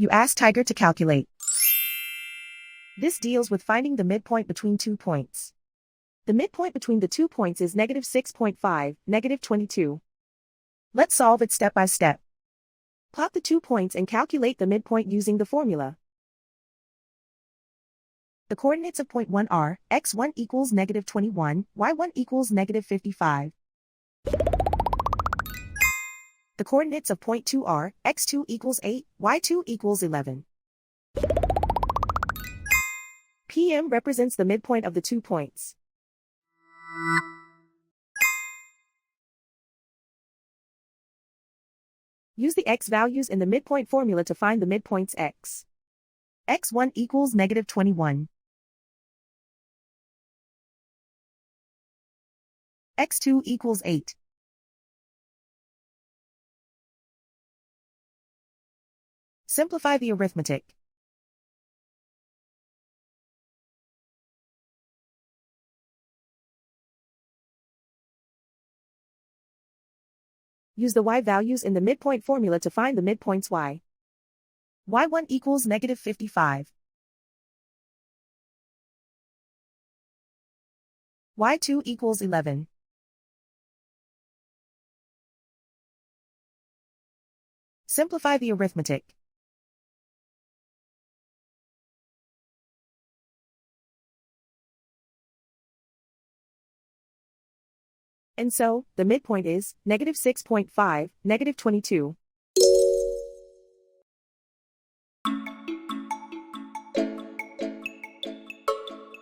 You ask Tiger to calculate. This deals with finding the midpoint between 2 points. The midpoint between the 2 points is -6.5, -22. Let's solve it step by step. Plot the 2 points and calculate the midpoint using the formula. The coordinates of point 1 are, x1 equals -21, y1 equals -55. The coordinates of point 2 are, x2 equals 8, y2 equals 11. PM represents the midpoint of the 2 points. Use the x values in the midpoint formula to find the midpoints x. x1 equals -21. x2 equals 8. Simplify the arithmetic. Use the y values in the midpoint formula to find the midpoints y. y1 equals -55. y2 equals 11. Simplify the arithmetic. And so, the midpoint is -6.5, -22.